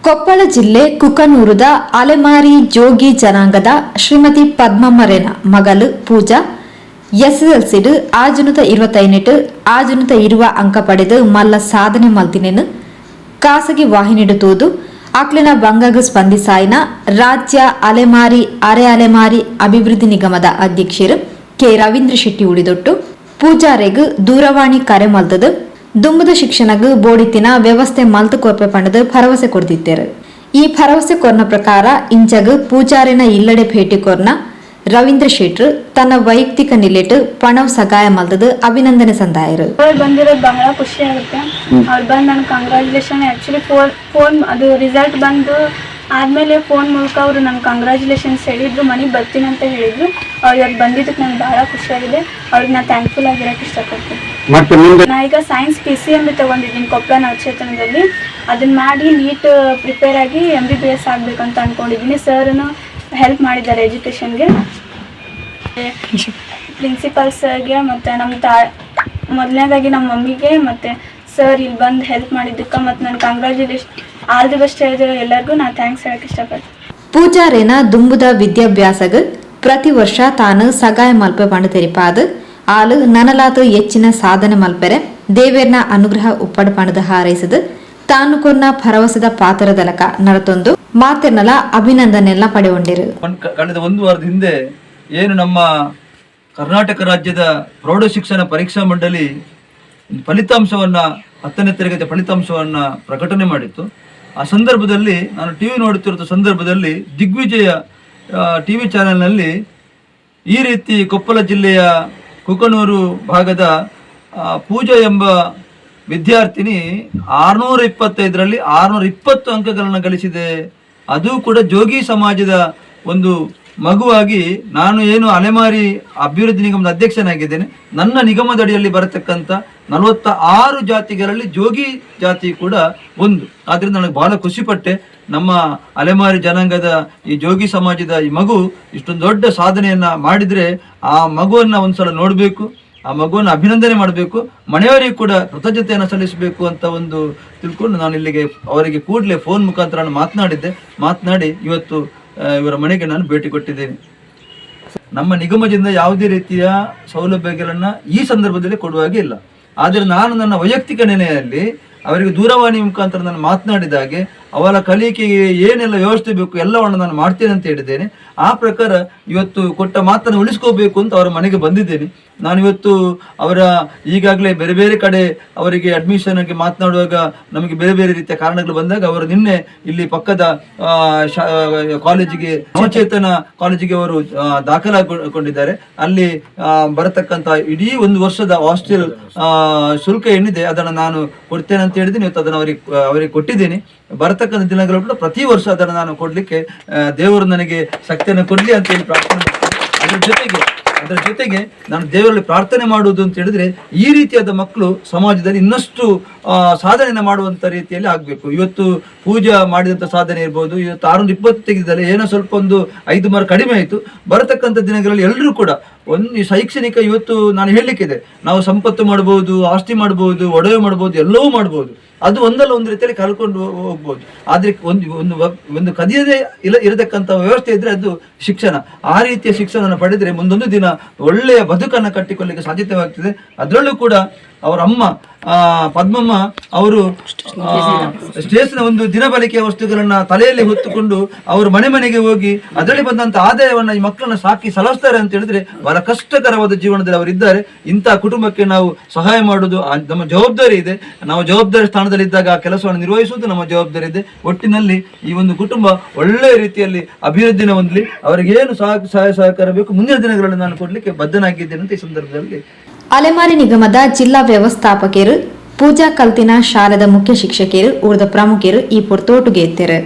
ಕೊಪ್ಪಳ ಜಿಲ್ಲೆ ಕುಕನೂರದ ಅಲೆಮಾರಿ ಜೋಗಿ ಜನಾಂಗದ ಶ್ರೀಮತಿ ಪದ್ಮಮ್ಮರೇನ ಮಗಳು ಪೂಜಾ ಎಸ್ಎಸ್ಎಲ್ಸಿ ಆಜುನುತ 25 ಆಜುನುತ ಇರುವ ಅಂಕ ಪಡೆದು ಮಲ್ಲ ಸಾಧನೆ ಮಲ್ತಿನೆನು ಖಾಸಗಿ ವಾಹಿನಿಡು ತೂದು ಆಕ್ಲಿನ ಬಂಗಾಗ ಸ್ಪಂದಿಸಾಯಿನ ರಾಜ್ಯ ಅಲೆಮಾರಿ ಅರೆ ಅಲೆಮಾರಿ ಅಭಿವೃದ್ಧಿ ನಿಗಮದ ಅಧ್ಯಕ್ಷರು ಕೆ ರವೀಂದ್ರ ಶೆಟ್ಟಿ ಉಳಿದೊಟ್ಟು ಪೂಜಾರೆಗ್ ದೂರವಾಣಿ ಕರೆ ಮಲ್ತದು ದುಂಬುದ ಶಿಕ್ಷಣಗ ಬೋಡಿತಿನ ವ್ಯವಸ್ಥೆ ಮಲ್ತು ಕೊರ್ಪೆ ಪಂಡದ ಭರವಸೆ ಕೊಡ್ತಿದ್ದೇರು. ಈ ಭರವಸೆ ಕೊರ್ನ ಪ್ರಕಾರ ಇಂಚಗ ಪೂಜಾರಿನ ಇಲ್ಲಡೆ ಭೇಟಿ ಕೊರ್ನ ರವೀಂದ್ರ ಶೆಟ್ರು ತನ್ನ ವೈಯಕ್ತಿಕ ನಿಲೆಟ್ ಪಣವ್ ಸಗಾಯ ಮಲ್ತದ ಅಭಿನಂದನೆ ಸಂದಾಯರು. ಬಂದಿರೋದು ಬಹಳ ಖುಷಿ ಆಗುತ್ತೆ. ಅವ್ರು ಬಂದು ನಾನು ಕಂಗ್ರಾಚುಲೇಷನ್ ಆ್ಯಕ್ಚುಲಿ ಫೋನ್ ಅದು ರಿಸಲ್ಟ್ ಬಂದು ಆದಮೇಲೆ ಫೋನ್ ಮೂಲಕ ಅವರು ನಂಗೆ ಕಂಗ್ರಾಚುಲೇಷನ್ಸ್ ಹೇಳಿದ್ರು, ಮನೆಗೆ ಬರ್ತೀನಿ ಅಂತ ಹೇಳಿದ್ರು. ಅವ್ರು ಇವತ್ತು ಬಂದಿದ್ದಕ್ಕೆ ನಂಗೆ ಬಹಳ ಖುಷಿಯಾಗಿದೆ. ಅವ್ರಿಗೆ ನಾನು ಥ್ಯಾಂಕ್ಫುಲ್ ಆಗಿರೋಕ್ಕೆ ಇಷ್ಟಪಡ್ತೀನಿ. ನಾ ಈಗ ಸೈನ್ಸ್ PCM ತೊಗೊಂಡಿದ್ದೀನಿ ಕೊಪ್ಪಳ ನವಚೇತನದಲ್ಲಿ. ಅದನ್ನ ಮಾಡಿ ನೀಟ್ ಪ್ರಿಪೇರ್ ಆಗಿ MBBS ಆಗಬೇಕಂತ ಅಂದ್ಕೊಂಡಿದ್ದೀನಿ. ಸರ್ನು ಹೆಲ್ಪ್ ಮಾಡಿದ್ದಾರೆ ಎಜುಕೇಷನ್ಗೆ, ಪ್ರಿನ್ಸಿಪಲ್ಸ್ಗೆ ಮತ್ತು ನಮ್ಮ ಮೊದಲನೇದಾಗಿ ನಮ್ಮ ಮಮ್ಮಿಗೆ ಮತ್ತು ಸರ್ ಇಲ್ಲಿ ಬಂದು ಹೆಲ್ಪ್ ಮಾಡಿದ್ದಕ್ಕೆ ಮತ್ತು ನಾನು ಕಂಗ್ರಾಚುಲೇಷನ್ ಆಲ್ ದಿ ಬೆಸ್ಟ್ ಹೇಳಿದ್ರೆ ಎಲ್ಲರಿಗೂ ನಾನು ಥ್ಯಾಂಕ್ಸ್ ಹೇಳಕ್ಕೆ ಇಷ್ಟಪಡ್ತೀನಿ. ಪೂಜಾರೇನ ದುಂಬುದ ವಿದ್ಯಾಭ್ಯಾಸಗ ಪ್ರತಿ ವರ್ಷ ತಾನು ಸಗಾಯ ಮಲ್ಪೆ ಪಂಡು ತೆರಿಪಾದ ಆಳು ನನಲಾತು ಹೆಚ್ಚಿನ ಸಾಧನೆ ಮಲ್ಪೆರೆ ದೇವೇರ್ನ ಅನುಗ್ರಹ ಉಪ್ಪಡ ಪಣದ ಹಾರೈಸದು ತಾನು ಕೊರ್ನ ಭರವಸೆದ ಪಾತ್ರದಲಕ ನಡತೊಂದು ಮಾತೆರ್ನಲ ಅಭಿನಂದನೆಲ್ಲ ಪಡೆಗೊಂಡಿರು. ಕಳೆದ ಒಂದು ವಾರದ ಹಿಂದೆ ಏನು ನಮ್ಮ ಕರ್ನಾಟಕ ರಾಜ್ಯದ ಪ್ರೌಢ ಶಿಕ್ಷಣ ಪರೀಕ್ಷಾ ಮಂಡಳಿ ಫಲಿತಾಂಶವನ್ನ 10ನೇ ತರಗತಿಯ ಫಲಿತಾಂಶವನ್ನ ಪ್ರಕಟಣೆ ಮಾಡಿತ್ತು. ಆ ಸಂದರ್ಭದಲ್ಲಿ ನಾನು ಟಿವಿ ನೋಡುತ್ತಿರುವ ಸಂದರ್ಭದಲ್ಲಿ ದಿಗ್ವಿಜಯ ಟಿವಿ ಚಾನೆಲ್ನಲ್ಲಿ ಈ ರೀತಿ ಕೊಪ್ಪಳ ಜಿಲ್ಲೆಯ ಕುಕನೂರು ಭಾಗದ ಪೂಜಾ ಎಂಬ ವಿದ್ಯಾರ್ಥಿನಿ 625ರಲ್ಲಿ 620 ಅಂಕಗಳನ್ನು ಗಳಿಸಿದೆ. ಅದು ಕೂಡ ಜೋಗಿ ಸಮಾಜದ ಒಂದು ಮಗುವಾಗಿ ನಾನು ಏನು ಅಲೆಮಾರಿ ಅಭಿವೃದ್ಧಿ ನಿಗಮದ ಅಧ್ಯಕ್ಷನಾಗಿದ್ದೇನೆ. ನನ್ನ ನಿಗಮದ ಅಡಿಯಲ್ಲಿ ಬರತಕ್ಕಂಥ 46 ಜಾತಿಗಳಲ್ಲಿ ಜೋಗಿ ಜಾತಿ ಕೂಡ ಒಂದು. ಆದ್ರಿಂದ ನನಗೆ ಬಹಳ ಖುಷಿಪಟ್ಟೆ. ನಮ್ಮ ಅಲೆಮಾರಿ ಜನಾಂಗದ ಈ ಜೋಗಿ ಸಮಾಜದ ಈ ಮಗು ಇಷ್ಟೊಂದು ದೊಡ್ಡ ಸಾಧನೆಯನ್ನ ಮಾಡಿದ್ರೆ ಆ ಮಗುವನ್ನ ಒಂದ್ಸಲ ನೋಡಬೇಕು, ಆ ಮಗುವನ್ನು ಅಭಿನಂದನೆ ಮಾಡಬೇಕು, ಮನೆಯವರಿಗೆ ಕೂಡ ಕೃತಜ್ಞತೆಯನ್ನು ಸಲ್ಲಿಸಬೇಕು ಅಂತ ಒಂದು ತಿಳ್ಕೊಂಡು ನಾನು ಇಲ್ಲಿಗೆ ಅವರಿಗೆ ಕೂಡಲೇ ಫೋನ್ ಮುಖಾಂತರ ಮಾತನಾಡಿ ಇವತ್ತು ಇವರ ಮನೆಗೆ ನಾನು ಭೇಟಿ ಕೊಟ್ಟಿದ್ದೇನೆ. ನಮ್ಮ ನಿಗಮದಿಂದ ಯಾವುದೇ ರೀತಿಯ ಸೌಲಭ್ಯಗಳನ್ನ ಈ ಸಂದರ್ಭದಲ್ಲಿ ಕೊಡುವ ಹಾಗೆ ಇಲ್ಲ. ಆದರೆ ನಾನು ನನ್ನ ವೈಯಕ್ತಿಕ ನೆಲೆಯಲ್ಲಿ ಅವರಿಗೆ ದೂರವಾಣಿ ಮುಖಾಂತರ ನಾನು ಮಾತನಾಡಿದಾಗೆ ಅವರ ಕಲಿಕೆಗೆ ಏನೆಲ್ಲ ವ್ಯವಸ್ಥೆ ಬೇಕು ಎಲ್ಲವನ್ನು ನಾನು ಮಾಡ್ತೇನೆ ಅಂತ ಹೇಳಿದ್ದೇನೆ. ಆ ಪ್ರಕಾರ ಇವತ್ತು ಕೊಟ್ಟ ಮಾತನ್ನು ಉಳಿಸ್ಕೋಬೇಕು ಅಂತ ಅವರ ಮನೆಗೆ ಬಂದಿದ್ದೇನೆ. ನಾನು ಇವತ್ತು ಅವರ ಈಗಾಗಲೇ ಬೇರೆ ಬೇರೆ ಕಡೆ ಅವರಿಗೆ ಅಡ್ಮಿಷನ್ಗೆ ಮಾತನಾಡುವಾಗ ನಮಗೆ ಬೇರೆ ಬೇರೆ ರೀತಿಯ ಕಾರಣಗಳು ಬಂದಾಗ ಅವರು ನಿನ್ನೆ ಇಲ್ಲಿ ಪಕ್ಕದ ಕಾಲೇಜಿಗೆ ನವಚೇತನ ಕಾಲೇಜಿಗೆ ಅವರು ದಾಖಲಾಗಿಕೊಂಡಿದ್ದಾರೆ. ಅಲ್ಲಿ ಬರತಕ್ಕಂತ ಇಡೀ ಒಂದು ವರ್ಷದ ಹಾಸ್ಟೆಲ್ ಶುಲ್ಕ ಏನಿದೆ ಅದನ್ನು ನಾನು ಕೊಡ್ತೇನೆ ಅಂತ ಹೇಳಿದ್ದೀನಿ. ಇವತ್ತು ಅದನ್ನು ಅವರಿಗೆ ಕೊಟ್ಟಿದ್ದೀನಿ. ಬರತಕ್ಕಂಥ ದಿನಗಳು ಕೂಡ ಪ್ರತಿ ವರ್ಷ ಅದನ್ನು ನಾನು ಕೊಡ್ಲಿಕ್ಕೆ ದೇವರು ನನಗೆ ಶಕ್ತಿಯನ್ನು ಕೊಡ್ಲಿ ಅಂತ ಹೇಳಿ ಪ್ರಾರ್ಥನೆ ಮಾಡ್ತೀನಿ. ಅದರ ಜೊತೆಗೆ ನಾನು ದೇವರಲ್ಲಿ ಪ್ರಾರ್ಥನೆ ಮಾಡುವುದು ಅಂತ ಹೇಳಿದ್ರೆ ಈ ರೀತಿಯಾದ ಮಕ್ಕಳು ಸಮಾಜದಲ್ಲಿ ಇನ್ನಷ್ಟು ಸಾಧನೆಯನ್ನು ಮಾಡುವಂತ ರೀತಿಯಲ್ಲಿ ಆಗ್ಬೇಕು. ಇವತ್ತು ಪೂಜಾ ಮಾಡಿದಂತ ಸಾಧನೆ ಇರ್ಬೋದು, ಇವತ್ತು 620 ತೆಗೆದಿದ್ದಾರೆ, ಏನೋ ಸ್ವಲ್ಪ ಒಂದು 5 ಮಾರ್ಕ್ ಕಡಿಮೆ ಆಯಿತು. ಬರತಕ್ಕಂಥ ದಿನಗಳಲ್ಲಿ ಎಲ್ಲರೂ ಕೂಡ ಒಂದು ಶೈಕ್ಷಣಿಕ ಇವತ್ತು ನಾನು ಹೇಳಲಿಕ್ಕಿದೆ, ನಾವು ಸಂಪತ್ತು ಮಾಡ್ಬೋದು, ಆಸ್ತಿ ಮಾಡ್ಬೋದು, ಒಡವೆ ಮಾಡ್ಬೋದು, ಎಲ್ಲವೂ ಮಾಡ್ಬೋದು. ಅದು ಒಂದಲ್ಲ ಒಂದು ರೀತಿಯಲ್ಲಿ ಕಲ್ಕೊಂಡು ಹೋಗ್ಬೋದು. ಆದ್ರೆ ಒಂದು ಕದಿಯದೇ ಇರತಕ್ಕಂಥ ವ್ಯವಸ್ಥೆ ಇದ್ರೆ ಅದು ಶಿಕ್ಷಣ. ಆ ರೀತಿಯ ಶಿಕ್ಷಣವನ್ನು ಪಡೆದ್ರೆ ಮುಂದೊಂದು ದಿನ ಒಳ್ಳೆಯ ಬದುಕನ್ನು ಕಟ್ಟಿಕೊಳ್ಳಲಿಕ್ಕೆ ಸಾಧ್ಯತೆವಾಗ್ತದೆ. ಅದರಲ್ಲೂ ಕೂಡ ಅವರ ಅಮ್ಮ ಪದ್ಮಮ್ಮ ಅವರು ಸ್ಟೇಷನ್ ಒಂದು ದಿನಬಳಕೆಯ ವಸ್ತುಗಳನ್ನ ತಲೆಯಲ್ಲಿ ಹೊತ್ತುಕೊಂಡು ಅವರು ಮನೆಗೆ ಹೋಗಿ ಅದರಲ್ಲಿ ಬಂದಂತ ಆದಾಯವನ್ನ ಈ ಮಕ್ಕಳನ್ನ ಸಾಕಿ ಸಲಹಿಸ್ತಾರೆ ಅಂತ ಹೇಳಿದ್ರೆ ಬಹಳ ಕಷ್ಟಕರವಾದ ಜೀವನದಲ್ಲಿ ಅವರಿದ್ದಾರೆ. ಇಂತಹ ಕುಟುಂಬಕ್ಕೆ ನಾವು ಸಹಾಯ ಮಾಡುವುದು ನಮ್ಮ ಜವಾಬ್ದಾರಿ ಇದೆ. ನಾವು ಜವಾಬ್ದಾರಿ ಸ್ಥಾನದಲ್ಲಿ ಇದ್ದಾಗ ಆ ಕೆಲಸವನ್ನು ನಿರ್ವಹಿಸುವುದು ನಮ್ಮ ಜವಾಬ್ದಾರಿ ಇದೆ. ಒಟ್ಟಿನಲ್ಲಿ ಈ ಒಂದು ಕುಟುಂಬ ಒಳ್ಳೆಯ ರೀತಿಯಲ್ಲಿ ಅಭಿವೃದ್ಧಿನ ಹೊಂದಲಿ. ಅವರಿಗೆ ಏನು ಸಹಾಯ ಸಹಕಾರ ಬೇಕು ಮುಂದಿನ ದಿನಗಳಲ್ಲಿ ನಾನು ಕೊಡ್ಲಿಕ್ಕೆ ಬದ್ಧನಾಗಿದ್ದೇನೆ ಅಂತ ಈ ಸಂದರ್ಭದಲ್ಲಿ ಅಲೆಮಾರಿ ನಿಗಮದ ಜಿಲ್ಲಾ ವ್ಯವಸ್ಥಾಪಕರು, ಪೂಜಾ ಕಲ್ತಿನ ಶಾಲೆದ ಮುಖ್ಯ ಶಿಕ್ಷಕರು, ಉಳಿದ ಪ್ರಮುಖರು ಈ ಪೊರ್ತೋಟುಗೆ ಎತ್ತರು.